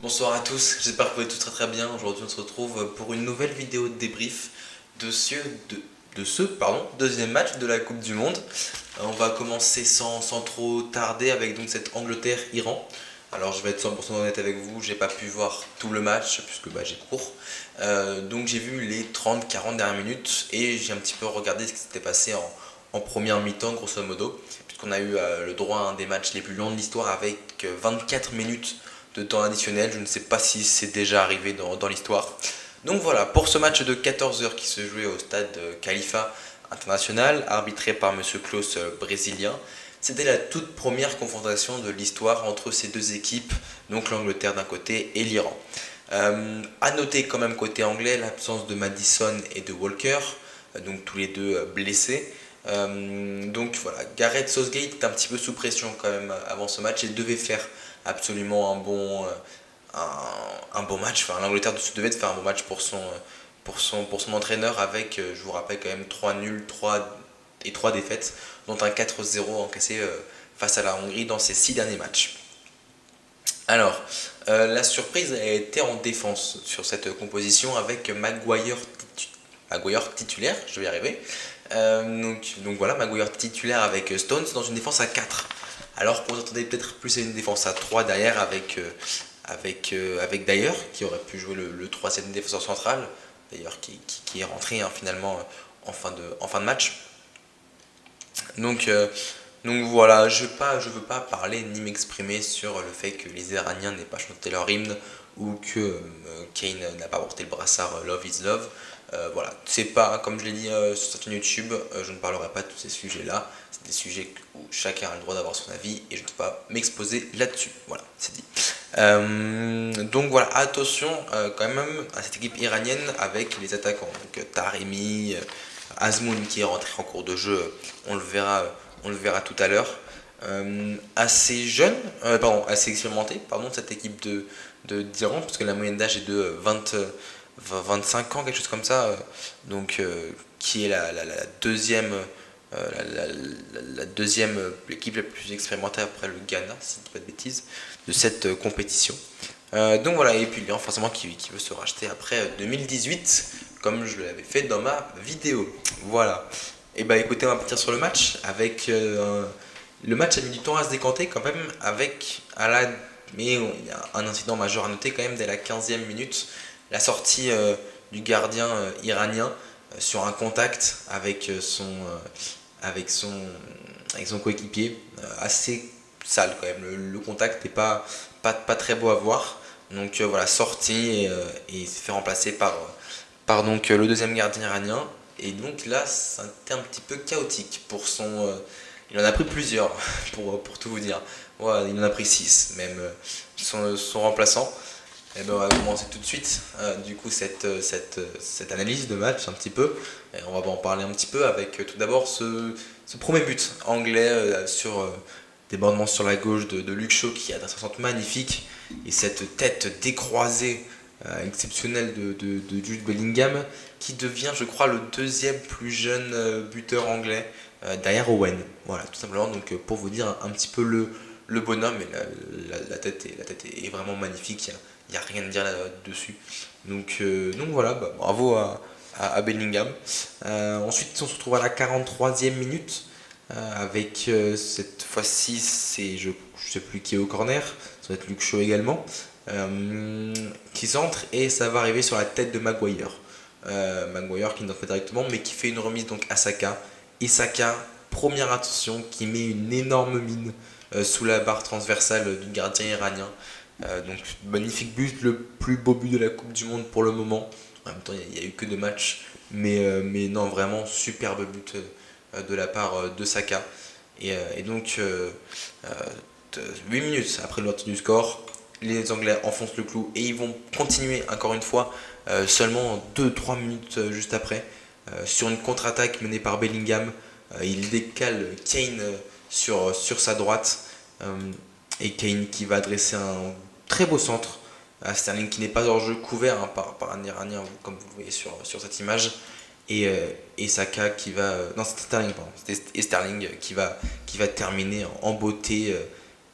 Bonsoir à tous, j'espère que vous allez tous très bien. Aujourd'hui on se retrouve pour une nouvelle vidéo de débrief de ce deuxième match de la Coupe du Monde. On va commencer sans trop tarder avec donc cette Angleterre-Iran. Alors je vais être 100% honnête avec vous, j'ai pas pu voir tout le match puisque j'ai cours. Donc j'ai vu les 30-40 dernières minutes et j'ai un petit peu regardé ce qui s'était passé en première mi-temps grosso modo. Puisqu'on a eu le droit à un des matchs les plus longs de l'histoire avec 24 minutes de temps additionnel. Je ne sais pas si c'est déjà arrivé dans l'histoire. Donc voilà, pour ce match de 14h qui se jouait au stade Khalifa International, arbitré par Monsieur Klaus brésilien, c'était la toute première confrontation de l'histoire entre ces deux équipes, donc l'Angleterre d'un côté et l'Iran. À noter quand même côté anglais l'absence de Madison et de Walker, donc tous les deux blessés. Donc voilà, Gareth Southgate est un petit peu sous pression quand même avant ce match et devait faire absolument un bon match. Enfin, l'Angleterre devait faire un bon match pour son entraîneur avec, je vous rappelle quand même, 3 nuls 3 défaites, dont un 4-0 encaissé face à la Hongrie dans ses 6 derniers matchs. Alors, la surprise a été en défense sur cette composition avec Maguire titulaire, je vais y arriver. Donc voilà, Maguire titulaire avec Stones dans une défense à 4. Alors qu'on s'attendait peut-être plus à une défense à 3 derrière avec Dyer qui aurait pu jouer le troisième défenseur central, d'ailleurs qui est rentré finalement en fin de match. Donc voilà, je veux pas parler ni m'exprimer sur le fait que les Iraniens n'aient pas chanté leur hymne ou que Kane n'a pas porté le brassard Love is Love. Voilà, c'est pas, comme je l'ai dit sur cette chaîne YouTube, je ne parlerai pas de tous ces sujets-là. C'est des sujets où chacun a le droit d'avoir son avis et je ne peux pas m'exposer là-dessus. Voilà, c'est dit. Donc voilà, attention quand même à cette équipe iranienne avec les attaquants. Donc Taremi, Azmoun qui est rentré en cours de jeu, on le verra tout à l'heure. Assez jeune, assez expérimenté, cette équipe d'Iran, parce que la moyenne d'âge est de 25 ans, quelque chose comme ça, donc qui est la deuxième, la deuxième équipe la plus expérimentée après le Ghana, si je ne dis pas de bêtises, de cette compétition. Donc voilà, et puis Lyon forcément qui veut se racheter après 2018, comme je l'avais fait dans ma vidéo. Voilà. Et bah écoutez, on va partir sur le match avec le match a mis du temps à se décanter quand même mais il y a un incident majeur à noter quand même dès la 15e minute, la sortie du gardien iranien sur un contact avec son coéquipier, assez sale quand même. Le contact n'est pas très beau à voir. Donc voilà, sorti et il s'est fait remplacer par donc le deuxième gardien iranien. Et donc là, c'était un petit peu chaotique pour il en a pris plusieurs, pour tout vous dire. Ouais, il en a pris 6 même, son remplaçant. Et ben on va commencer tout de suite, du coup, cette analyse de match un petit peu. Et on va en parler un petit peu avec tout d'abord ce premier but anglais sur débordement sur la gauche de Luke Shaw qui a un centre magnifique. Et cette tête décroisée exceptionnelle de Jude Bellingham qui devient, je crois, le deuxième plus jeune buteur anglais derrière Owen. Voilà, tout simplement. Donc pour vous dire un petit peu le bonhomme, et la tête est vraiment magnifique. Il n'y a rien à dire là-dessus. Donc voilà, bravo à Bellingham. Ensuite, on se retrouve à la 43e minute avec cette fois-ci, je ne sais plus qui est au corner, ça va être Luke Shaw également, qui centre et ça va arriver sur la tête de Maguire. Maguire qui n'entre pas directement mais qui fait une remise donc à Saka. Et Saka, première attention, qui met une énorme mine sous la barre transversale du gardien iranien. Donc magnifique but, le plus beau but de la Coupe du Monde pour le moment. En même temps, il n'y a eu que 2 matchs, mais non, vraiment superbe but de la part de Saka. Et donc, 8 minutes après l'ouverture du score, les Anglais enfoncent le clou et ils vont continuer encore une fois seulement 2-3 minutes juste après sur une contre-attaque menée par Bellingham. Il décale Kane sur sa droite et Kane qui va adresser un très beau centre à Sterling qui n'est pas hors jeu, couvert par un Iranien comme vous le voyez sur cette image. Et Saka qui va. Non, c'était Sterling, pardon. C'était Sterling qui va terminer en beauté,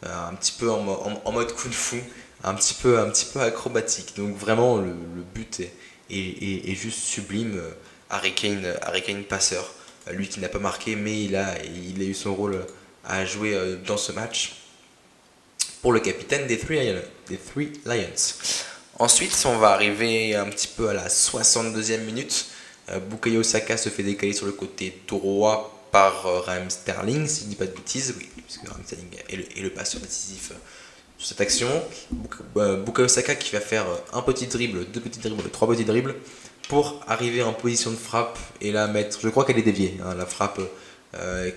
un petit peu en mode kung fu, un petit peu acrobatique. Donc vraiment, le but est juste sublime. Harry Kane passeur, lui qui n'a pas marqué, mais il a eu son rôle à jouer dans ce match pour le capitaine des Three Lions. Ensuite, on va arriver un petit peu à la 62e minute. Bukayo Saka se fait décaler sur le côté droit par Raheem Sterling, si je ne dis pas de bêtises, oui, puisque Raheem Sterling est le passeur décisif sur cette action. Bukayo Saka qui va faire un petit dribble, deux petits dribbles, trois petits dribbles pour arriver en position de frappe et la mettre. Je crois qu'elle est déviée, hein, la frappe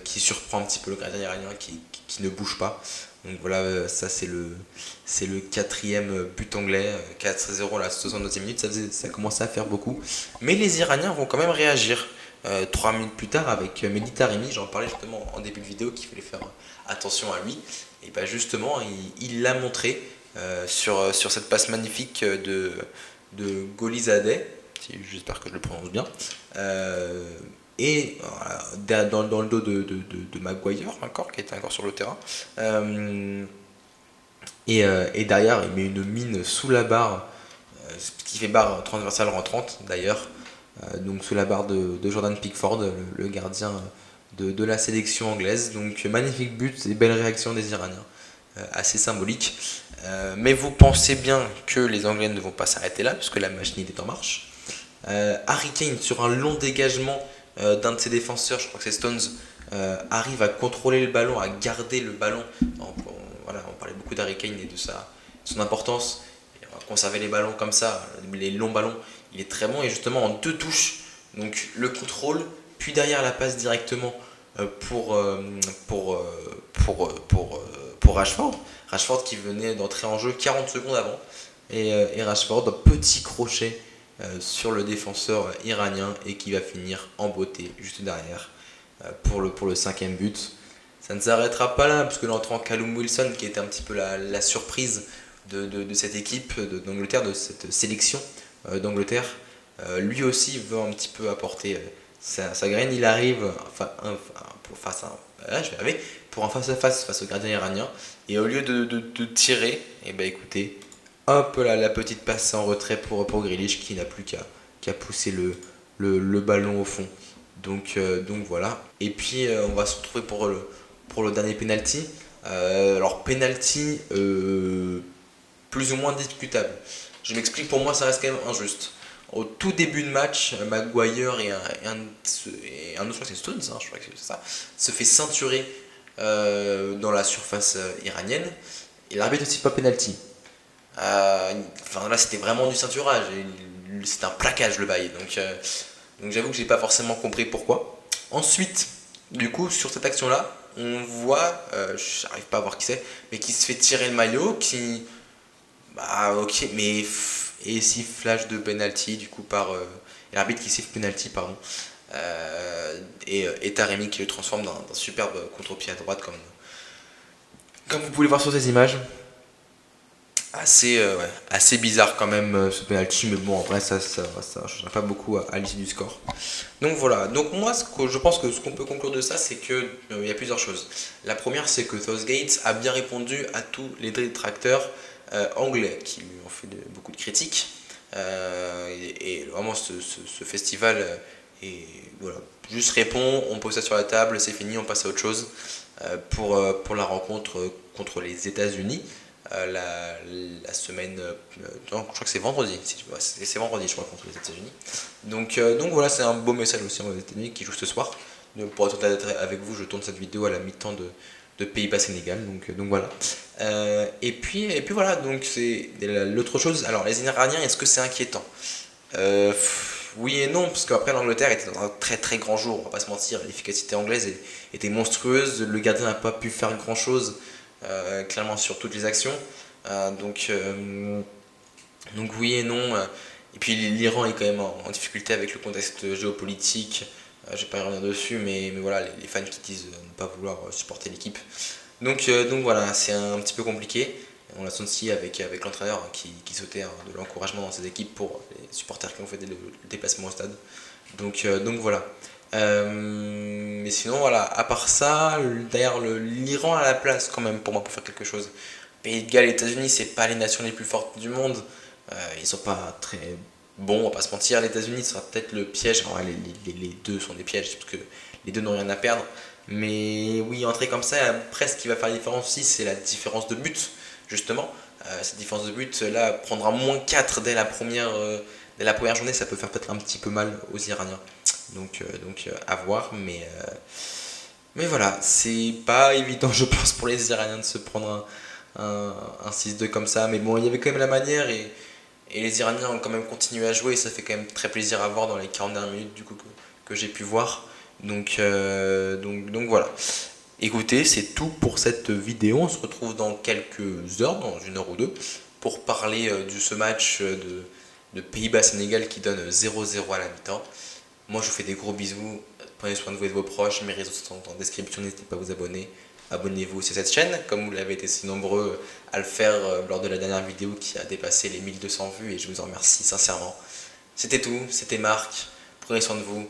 qui surprend un petit peu le gardien iranien qui ne bouge pas. Donc voilà, ça c'est le quatrième but anglais, 4-0 à la 62e minute, ça commençait à faire beaucoup. Mais les Iraniens vont quand même réagir. 3 minutes plus tard avec Mehdi Taremi, j'en parlais justement en début de vidéo qu'il fallait faire attention à lui. Et bien justement, il l'a montré sur cette passe magnifique de Golizadeh, j'espère que je le prononce bien. Et voilà, dans le dos de Maguire encore, qui était encore sur le terrain. Et derrière, il met une mine sous la barre, ce qui fait barre transversale rentrante d'ailleurs, donc sous la barre de Jordan Pickford, le gardien de la sélection anglaise. Donc magnifique but et belle réaction des Iraniens, assez symbolique. Mais vous pensez bien que les Anglais ne vont pas s'arrêter là, puisque la machine est en marche. Harry Kane, sur un long dégagement d'un de ses défenseurs, je crois que c'est Stones, arrive à contrôler le ballon, à garder le ballon. Voilà, on parlait beaucoup d'Harry Kane et de son importance. Et on va conserver les ballons comme ça, les longs ballons, il est très bon. Et justement en deux touches, donc le contrôle, puis derrière la passe directement pour Rashford. Rashford qui venait d'entrer en jeu 40 secondes avant. Et Rashford, petit crochet sur le défenseur iranien et qui va finir en beauté juste derrière pour le cinquième but. Ça ne s'arrêtera pas là, puisque l'entrant Callum Wilson, qui était un petit peu la surprise de cette équipe d'Angleterre, de cette sélection d'Angleterre, lui aussi veut un petit peu apporter sa graine. Il arrive pour un face-à-face face au gardien iranien, et au lieu de tirer, et ben écoutez, hop là, la petite passe en retrait pour Grealish qui n'a plus qu'à pousser le ballon au fond. Donc voilà. Et puis on va se retrouver pour le dernier penalty. Alors penalty plus ou moins discutable. Je m'explique, pour moi ça reste quand même injuste. Au tout début de match, Maguire et un autre, je crois que c'est Stones, hein, je crois que c'est ça, se fait ceinturer dans la surface iranienne. Et l'arbitre ne cite pas penalty. Là c'était vraiment du ceinturage, c'était un plaquage le bail, donc j'avoue que j'ai pas forcément compris pourquoi. Ensuite, du coup, sur cette action là, on voit, j'arrive pas à voir qui c'est, mais qui se fait tirer le maillot, bah ok, mais et sifflage de penalty du coup l'arbitre qui siffle penalty, pardon, et Taremi qui le transforme dans un superbe contre-pied à droite comme vous pouvez le voir sur ces images. Assez bizarre quand même ce penalty, mais bon, en vrai ça ne changera pas beaucoup à l'issue du score. Donc voilà, donc moi je pense que ce qu'on peut conclure de ça, c'est qu'il y a plusieurs choses. La première, c'est que Southgate a bien répondu à tous les détracteurs anglais qui lui ont fait beaucoup de critiques. Et vraiment ce festival voilà, juste répond, on pose ça sur la table, c'est fini, on passe à autre chose pour la rencontre contre les États-Unis. La semaine. Non, je crois que c'est vendredi. C'est vendredi, je crois, contre les États-Unis. Donc voilà, c'est un beau message aussi aux États-Unis qui jouent ce soir. Donc, pour être honnête avec vous, je tourne cette vidéo à la mi-temps de Pays-Bas-Sénégal. Donc voilà. Et puis voilà, donc c'est l'autre chose. Alors, les Iraniens, est-ce que c'est inquiétant Oui et non, parce qu'après l'Angleterre était dans un très très grand jour, on va pas se mentir. L'efficacité anglaise était monstrueuse. Le gardien n'a pas pu faire grand chose. Clairement sur toutes les actions. Donc oui et non. Et puis l'Iran est quand même en difficulté avec le contexte géopolitique. Je ne vais pas y revenir dessus, mais voilà, les fans qui disent ne pas vouloir supporter l'équipe. Donc voilà, c'est un petit peu compliqué. On l'a senti avec l'entraîneur qui souhaitait de l'encouragement dans ses équipes pour les supporters qui ont fait le déplacement au stade. Donc voilà. Mais sinon, voilà, à part ça, d'ailleurs, l'Iran a la place quand même pour moi pour faire quelque chose. Pays de Galles et États-Unis, c'est pas les nations les plus fortes du monde. Ils sont pas très bons, on va pas se mentir. Les États-Unis sera peut-être le piège. Alors, les deux sont des pièges parce que les deux n'ont rien à perdre. Mais oui, entrer comme ça, après, ce qui va faire la différence aussi, c'est la différence de but, justement. Cette différence de but, là, prendre un -4 dès la première journée, ça peut faire peut-être un petit peu mal aux Iraniens. Donc à voir. Mais voilà, c'est pas évident, je pense, pour les Iraniens de se prendre un 6-2 comme ça. Mais bon, il y avait quand même la manière et les Iraniens ont quand même continué à jouer. Et ça fait quand même très plaisir à voir dans les 40 dernières minutes du coup, que j'ai pu voir. Donc voilà. Écoutez, c'est tout pour cette vidéo. On se retrouve dans quelques heures, dans une heure ou deux, pour parler de ce match de Pays-Bas-Sénégal qui donne 0-0 à la mi-temps. Moi, je vous fais des gros bisous. Prenez soin de vous et de vos proches. Mes réseaux sont en description. N'hésitez pas à vous abonner. Abonnez-vous aussi à cette chaîne, comme vous l'avez été si nombreux à le faire lors de la dernière vidéo qui a dépassé les 1200 vues. Et je vous en remercie sincèrement. C'était tout. C'était Marc. Prenez soin de vous.